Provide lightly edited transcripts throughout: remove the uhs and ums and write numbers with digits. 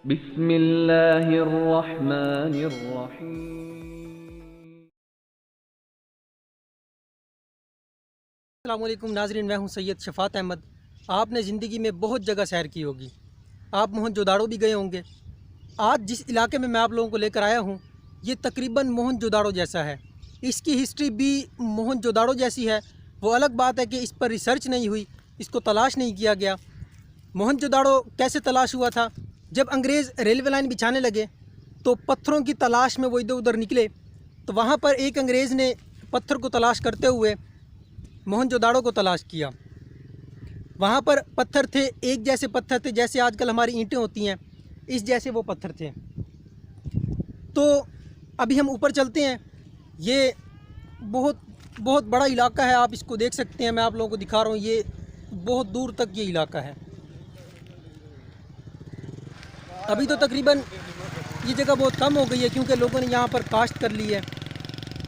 बिस्मिल्लाहिर्रहमानिर्रहीम। अस्सलाम वालेकुम नाज़रीन, मैं हूं सैयद शफ़ात अहमद। आपने ज़िंदगी में बहुत जगह सैर की होगी, आप मोहनजोदाड़ो भी गए होंगे। आज जिस इलाके में मैं आप लोगों को लेकर आया हूं, ये तकरीबन मोहनजोदाड़ो जैसा है। इसकी हिस्ट्री भी मोहनजोदाड़ो जैसी है। वो अलग बात है कि इस पर रिसर्च नहीं हुई, इसको तलाश नहीं किया गया। मोहनजोदाड़ो कैसे तलाश हुआ था? जब अंग्रेज़ रेलवे लाइन बिछाने लगे तो पत्थरों की तलाश में वो इधर उधर निकले, तो वहाँ पर एक अंग्रेज़ ने पत्थर को तलाश करते हुए मोहनजोदाड़ो को तलाश किया। वहाँ पर पत्थर थे, एक जैसे पत्थर थे जैसे आजकल हमारी ईंटें होती हैं, इस जैसे वो पत्थर थे। तो अभी हम ऊपर चलते हैं। ये बहुत बहुत बड़ा इलाका है, आप इसको देख सकते हैं। मैं आप लोगों को दिखा रहा हूँ, ये बहुत दूर तक ये इलाका है। अभी तो तकरीबन ये जगह बहुत कम हो गई है क्योंकि लोगों ने यहाँ पर काश्त कर ली है,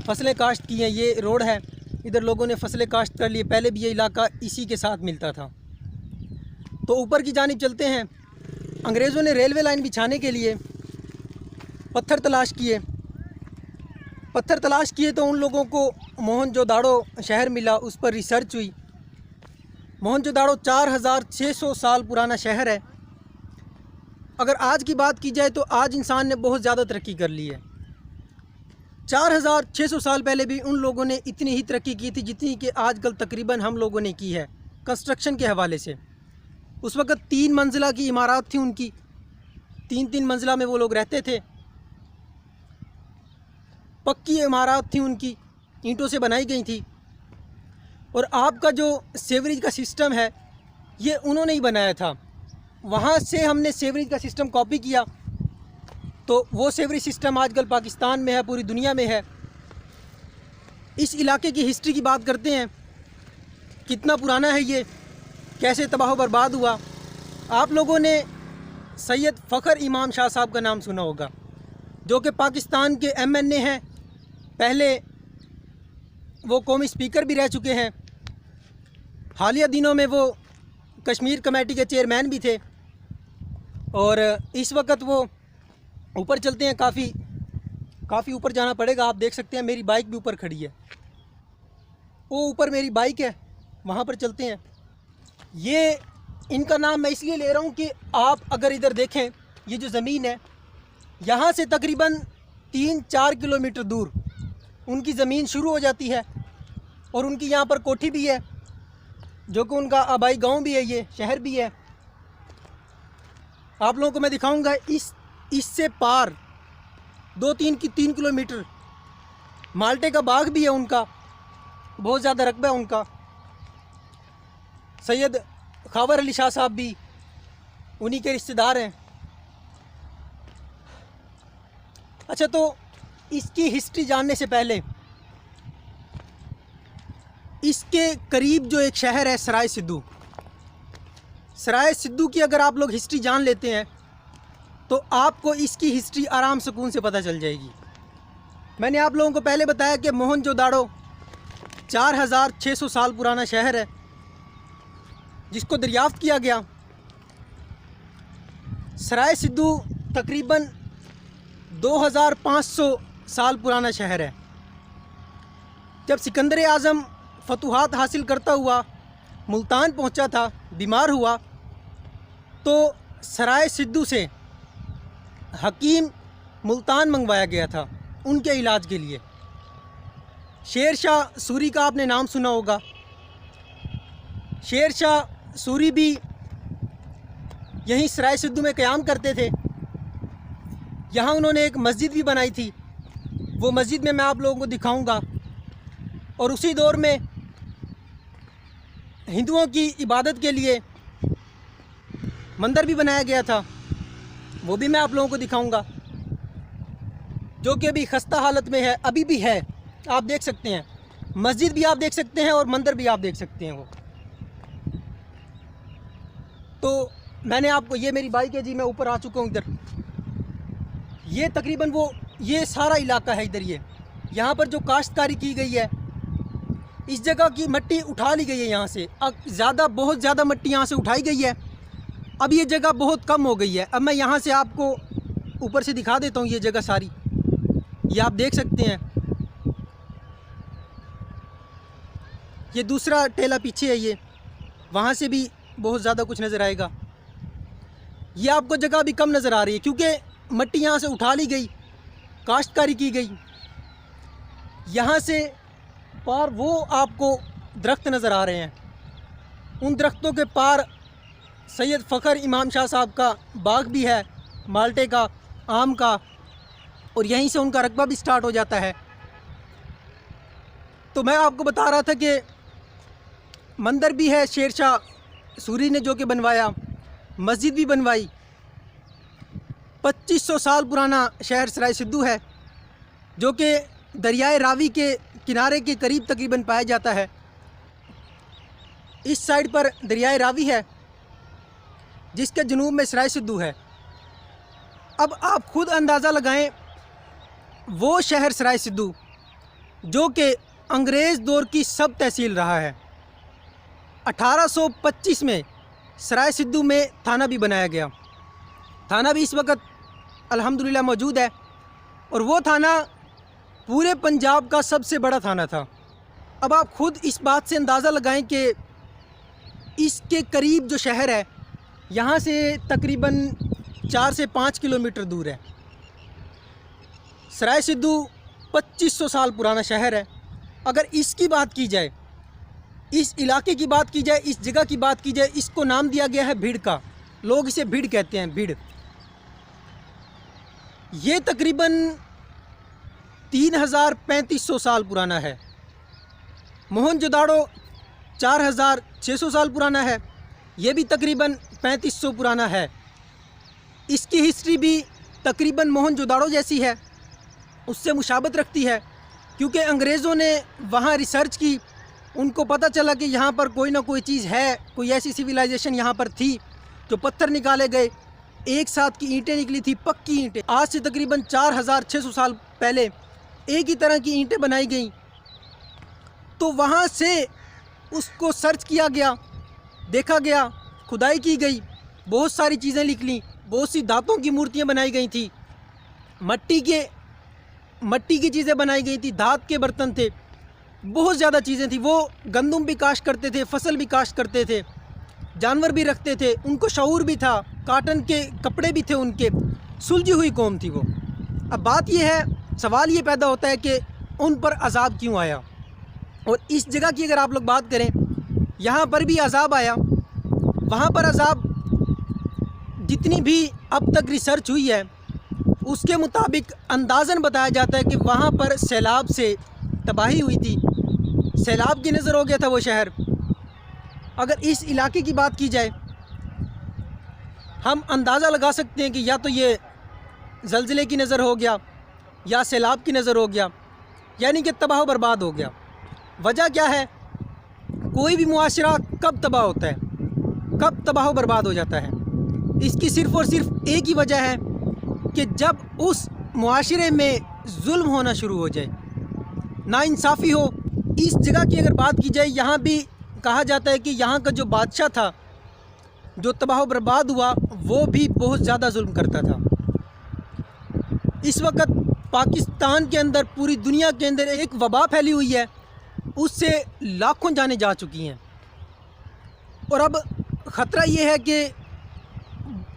फसलें काश्त की हैं। ये रोड है, इधर लोगों ने फसलें काश्त कर ली। पहले भी ये इलाका इसी के साथ मिलता था। तो ऊपर की जानिब चलते हैं। अंग्रेज़ों ने रेलवे लाइन बिछाने के लिए पत्थर तलाश किए। पत्थर तलाश किए तो उन लोगों को मोहनजोदाड़ो शहर मिला, उस पर रिसर्च हुई। मोहनजोदाड़ो 4600 साल पुराना शहर है। अगर आज की बात की जाए तो आज इंसान ने बहुत ज़्यादा तरक्की कर ली है। 4600 साल पहले भी उन लोगों ने इतनी ही तरक्की की थी जितनी कि आजकल तकरीबन हम लोगों ने की है कंस्ट्रक्शन के हवाले से। उस वक़्त 3 मंजिला की इमारत थी उनकी, 3-3 मंजिला में वो लोग रहते थे। पक्की इमारत थी उनकी, ईंटों से बनाई गई थी। और आपका जो सेवरेज का सिस्टम है ये उन्होंने ही बनाया था। वहाँ से हमने सेवरेज का सिस्टम कॉपी किया, तो वो सेवरेज सिस्टम आजकल पाकिस्तान में है, पूरी दुनिया में है। इस इलाके की हिस्ट्री की बात करते हैं, कितना पुराना है ये, कैसे तबाह बर्बाद हुआ। आप लोगों ने सैयद फ़खर इमाम शाह साहब का नाम सुना होगा, जो कि पाकिस्तान के MNA हैं। पहले वो कौमी स्पीकर भी रह चुके हैं। हालिया दिनों में वो कश्मीर कमेटी के चेयरमैन भी थे। और इस वक्त वो ऊपर चलते हैं, काफ़ी ऊपर जाना पड़ेगा। आप देख सकते हैं मेरी बाइक भी ऊपर खड़ी है, वो ऊपर मेरी बाइक है, वहाँ पर चलते हैं। ये इनका नाम मैं इसलिए ले रहा हूँ कि आप अगर इधर देखें, ये जो ज़मीन है यहाँ से तकरीबन 3-4 किलोमीटर दूर उनकी ज़मीन शुरू हो जाती है। और उनकी यहाँ पर कोठी भी है, जो कि उनका आबाई गांव भी है, ये शहर भी है। आप लोगों को मैं दिखाऊंगा। इससे पार 2-3 किलोमीटर माल्टे का बाग भी है उनका, बहुत ज़्यादा रकबा है उनका। सैयद खावर अली शाह साहब भी उन्हीं के रिश्तेदार हैं। अच्छा, तो इसकी हिस्ट्री जानने से पहले इसके करीब जो एक शहर है सराय सिद्धू, सराय सिद्धू की अगर आप लोग हिस्ट्री जान लेते हैं तो आपको इसकी हिस्ट्री आराम सुकून से पता चल जाएगी। मैंने आप लोगों को पहले बताया कि मोहनजोदाड़ो 4600 साल पुराना शहर है जिसको दरियाफ्त किया गया। सराय सिद्धू तकरीबन 2500 साल पुराना शहर है। जब सिकंदर आज़म फतूहात हासिल करता हुआ मुल्तान पहुंचा था, बीमार हुआ, तो सराय सिद्धू से हकीम मुल्तान मंगवाया गया था उनके इलाज के लिए। शेर शाह सूरी का आपने नाम सुना होगा। शेर शाह सूरी भी यहीं सराय सिद्धू में क़याम करते थे। यहाँ उन्होंने एक मस्जिद भी बनाई थी, वो मस्जिद में मैं आप लोगों को दिखाऊंगा। और उसी दौर में हिंदुओं की इबादत के लिए मंदिर भी बनाया गया था, वो भी मैं आप लोगों को दिखाऊंगा, जो कि अभी खस्ता हालत में है, अभी भी है। आप देख सकते हैं, मस्जिद भी आप देख सकते हैं और मंदिर भी आप देख सकते हैं। वो तो मैंने आपको, ये मेरी बाइक है जी, मैं ऊपर आ चुका हूँ इधर। ये तकरीबन वो ये सारा इलाका है इधर। ये यहाँ पर जो काश्तकारी की गई है, इस जगह की मिट्टी उठा ली गई है यहाँ से। अब बहुत ज़्यादा मिट्टी यहाँ से उठाई गई है अब ये जगह बहुत कम हो गई है। अब मैं यहाँ से आपको ऊपर से दिखा देता हूँ ये जगह सारी, ये आप देख सकते हैं। ये दूसरा टेला पीछे है, ये वहाँ से भी बहुत ज़्यादा कुछ नज़र आएगा। ये आपको जगह भी कम नज़र आ रही है क्योंकि मिट्टी यहाँ से उठा ली गई, काश्तकारी की गई। यहाँ से पार वो आपको दरख्त नज़र आ रहे हैं, उन दरख्तों के पार सैयद फ़खर इमाम शाह साहब का बाग भी है, माल्टे का, आम का, और यहीं से उनका रकबा भी स्टार्ट हो जाता है। तो मैं आपको बता रहा था कि मंदिर भी है शेर शाह सूरी ने जो कि बनवाया, मस्जिद भी बनवाई। 2500 साल पुराना शहर सराय सिद्धू है जो कि दरियाए रावी के किनारे के करीब तकरीबन पाया जाता है। इस साइड पर दरियाए रावी है जिसके जनूब में सराय सिद्धू है। अब आप खुद अंदाज़ा लगाएं, वो शहर सराय सिद्धू जो कि अंग्रेज़ दौर की सब तहसील रहा है। 1825 में सराय सिद्धू में थाना भी बनाया गया। थाना भी इस वक्त अल्हम्दुलिल्लाह मौजूद है और वो थाना पूरे पंजाब का सबसे बड़ा थाना था। अब आप खुद इस बात से अंदाज़ा लगाएं कि इसके करीब जो शहर है यहाँ से तकरीबन 4 से 5 किलोमीटर दूर है। सराय सिद्धू 2500 साल पुराना शहर है। अगर इसकी बात की जाए, इस इलाके की बात की जाए, इस जगह की बात की जाए, इसको नाम दिया गया है भीड़ का। लोग इसे भीड़ कहते हैं, भीड़। ये तकरीबन 3500 साल पुराना है। मोहनजोदाड़ो 4600 साल पुराना है, ये भी तकरीबन 3500 पुराना है। इसकी हिस्ट्री भी तकरीबन मोहनजोदाड़ो जैसी है, उससे मुशाबत रखती है क्योंकि अंग्रेज़ों ने वहाँ रिसर्च की, उनको पता चला कि यहाँ पर कोई ना कोई चीज़ है, कोई ऐसी सिविलाइजेशन यहाँ पर थी। जो पत्थर निकाले गए, एक साथ की ईंटें निकली थी, पक्की ईंटें। आज से तकरीबन 4600 साल पहले एक ही तरह की ईंटें बनाई गई। तो वहाँ से उसको सर्च किया गया, देखा गया, खुदाई की गई, बहुत सारी चीज़ें निकली, बहुत सी धातुओं की मूर्तियाँ बनाई गई थी, मट्टी की चीज़ें बनाई गई थी, धात के बर्तन थे, बहुत ज़्यादा चीज़ें थी। वो गंदम भी काश्त करते थे, फसल भी काश्त करते थे, जानवर भी रखते थे, उनको शऊर भी था, काटन के कपड़े भी थे उनके, सुलझी हुई कौम थी वो। अब बात ये है, सवाल ये पैदा होता है कि उन पर अजाब क्यों आया। और इस जगह की अगर आप लोग बात करें, यहाँ पर भी अजाब आया, वहाँ पर अजाब। जितनी भी अब तक रिसर्च हुई है उसके मुताबिक अंदाज़न बताया जाता है कि वहाँ पर सैलाब से तबाही हुई थी, सैलाब की नज़र हो गया था वो शहर। अगर इस इलाके की बात की जाए, हम अंदाज़ा लगा सकते हैं कि या तो ये ज़लज़ले की नज़र हो गया या सैलाब की नज़र हो गया, यानी कि तबाह बर्बाद हो गया। वजह क्या है? कोई भी मुआशरा कब तबाह होता है, कब तबाह बर्बाद हो जाता है? इसकी सिर्फ़ और सिर्फ एक ही वजह है कि जब उस मुआशरे में जुल्म होना शुरू हो जाए, नाइंसाफ़ी हो। इस जगह की अगर बात की जाए, यहाँ भी कहा जाता है कि यहाँ का जो बादशाह था, जो तबाह बर्बाद हुआ, वो भी बहुत ज़्यादा जुल्म करता था। इस वक्त पाकिस्तान के अंदर, पूरी दुनिया के अंदर एक वबा फैली हुई है, उससे लाखों जानें जा चुकी हैं। और अब ख़तरा ये है कि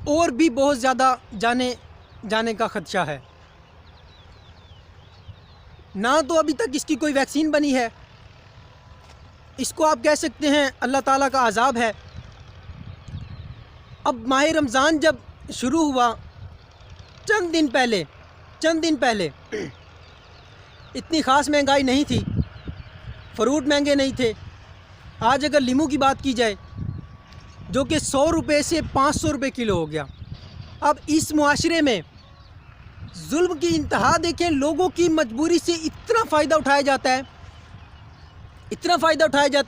और भी बहुत ज़्यादा जाने का ख़दशा है। ना तो अभी तक इसकी कोई वैक्सीन बनी है, इसको आप कह सकते हैं अल्लाह ताला का अज़ाब है। अब माह रमज़ान जब शुरू हुआ, चंद दिन पहले इतनी ख़ास महंगाई नहीं थी, फ्रूट महंगे नहीं थे। आज अगर लीमू की बात की जाए, जो कि 100 रुपये से 500 रुपये किलो हो गया। अब इस मुआशरे में जुल्म की इंतहा देखें, लोगों की मजबूरी से इतना फ़ायदा उठाया जाता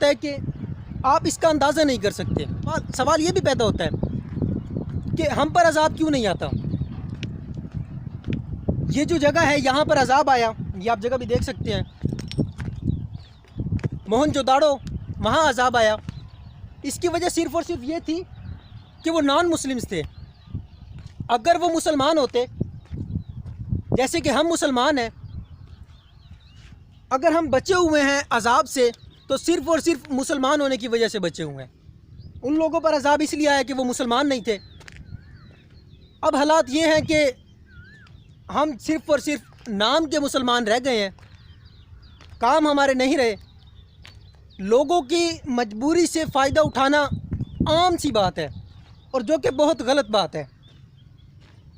है कि आप इसका अंदाज़ा नहीं कर सकते। सवाल ये भी पैदा होता है कि हम पर अज़ाब क्यों नहीं आता। ये जो जगह है, यहाँ पर अज़ाब आया, ये आप जगह भी देख सकते हैं। मोहनजोदाड़ो, वहाँ अज़ाब आया। इसकी वजह सिर्फ़ और सिर्फ ये थी कि वो नॉन मुस्लिम्स थे। अगर वो मुसलमान होते जैसे कि हम मुसलमान हैं, अगर हम बचे हुए हैं अजाब से तो सिर्फ़ और सिर्फ मुसलमान होने की वजह से बचे हुए हैं। उन लोगों पर अजाब इसलिए आया कि वो मुसलमान नहीं थे। अब हालात ये हैं कि हम सिर्फ़ और सिर्फ नाम के मुसलमान रह गए हैं, काम हमारे नहीं रहे। लोगों की मजबूरी से फ़ायदा उठाना आम सी बात है और जो कि बहुत गलत बात है।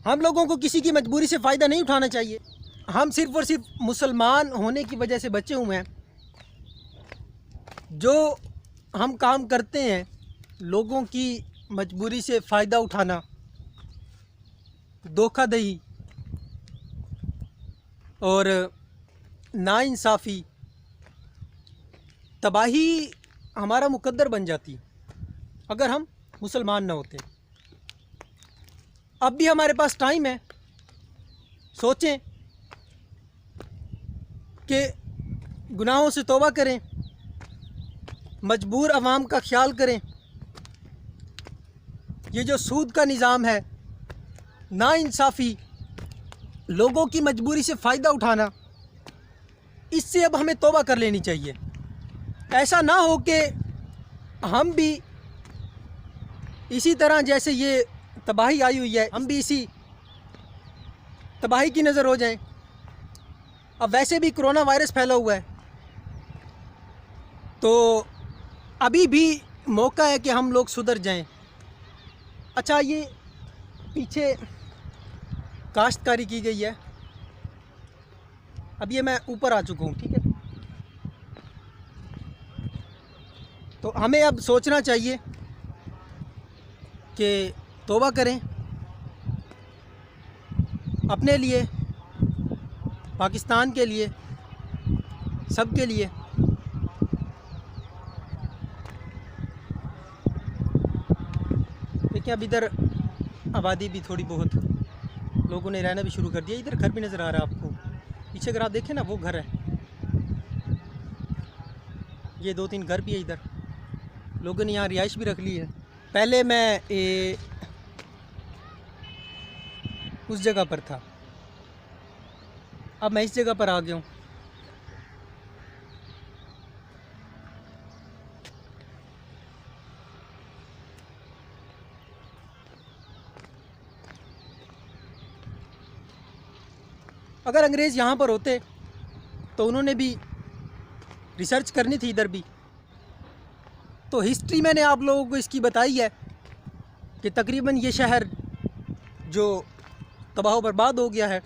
हम लोगों को किसी की मजबूरी से फ़ायदा नहीं उठाना चाहिए। हम सिर्फ़ और सिर्फ मुसलमान होने की वजह से बचे हुए हैं। जो हम काम करते हैं, लोगों की मजबूरी से फ़ायदा उठाना, धोखाधड़ी और नाइंसाफ़ी, तबाही हमारा मुकद्दर बन जाती अगर हम मुसलमान न होते। अब भी हमारे पास टाइम है, सोचें कि गुनाहों से तौबा करें, मजबूर अवाम का ख्याल करें। ये जो सूद का निज़ाम है, नाइंसाफ़ी, लोगों की मजबूरी से फ़ायदा उठाना, इससे अब हमें तौबा कर लेनी चाहिए। ऐसा ना हो कि हम भी इसी तरह जैसे ये तबाही आई हुई है, हम भी इसी तबाही की नज़र हो जाएं। अब वैसे भी कोरोना वायरस फैला हुआ है, तो अभी भी मौका है कि हम लोग सुधर जाएं। अच्छा, ये पीछे काश्तकारी की गई है। अब ये मैं ऊपर आ चुका हूँ, ठीक है। तो हमें अब सोचना चाहिए कि तौबा करें अपने लिए, पाकिस्तान के लिए, सब के लिए। देखिए अब इधर आबादी भी थोड़ी बहुत, लोगों ने रहना भी शुरू कर दिया। इधर घर भी नज़र आ रहा है आपको पीछे, अगर आप देखें ना, वो घर है। ये 2-3 घर भी है इधर, लोगों ने यहाँ रिहाइश भी रख ली है। पहले मैं उस जगह पर था, अब मैं इस जगह पर आ गया हूँ। अगर अंग्रेज़ यहाँ पर होते तो उन्होंने भी रिसर्च करनी थी इधर भी। तो हिस्ट्री मैंने आप लोगों को इसकी बताई है कि तकरीबन ये शहर जो तबाह बर्बाद हो गया है,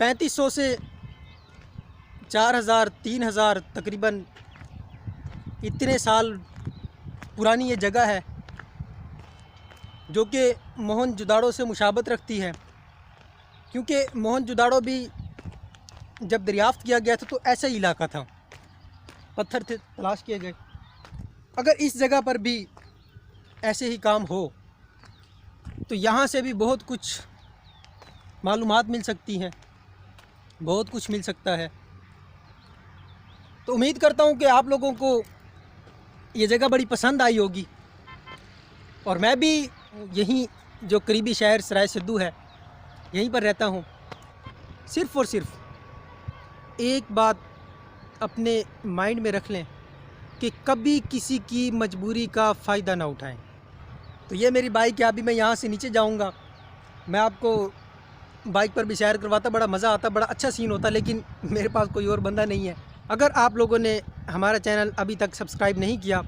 3500 से 4000 3000 तकरीबन इतने साल पुरानी ये जगह है, जो कि मोहनजोदाड़ो से मुशाबत रखती है। क्योंकि मोहनजोदाड़ो भी जब दरियाफ्त किया गया था तो ऐसा ही इलाका था, पत्थर थे तलाश किए गए। अगर इस जगह पर भी ऐसे ही काम हो तो यहाँ से भी बहुत कुछ मालूमात मिल सकती हैं, बहुत कुछ मिल सकता है। तो उम्मीद करता हूँ कि आप लोगों को ये जगह बड़ी पसंद आई होगी। और मैं भी यहीं जो करीबी शहर सराय सिद्धू है, यहीं पर रहता हूँ। सिर्फ़ और सिर्फ एक बात अपने माइंड में रख लें कि कभी किसी की मजबूरी का फ़ायदा ना उठाएं। तो ये मेरी बाइक है, अभी मैं यहाँ से नीचे जाऊँगा। मैं आपको बाइक पर भी सैर करवाता, बड़ा मज़ा आता, बड़ा अच्छा सीन होता, लेकिन मेरे पास कोई और बंदा नहीं है। अगर आप लोगों ने हमारा चैनल अभी तक सब्सक्राइब नहीं किया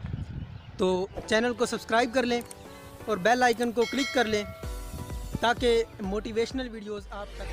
तो चैनल को सब्सक्राइब कर लें और बेल आइकन को क्लिक कर लें ताकि मोटिवेशनल वीडियोस आप तक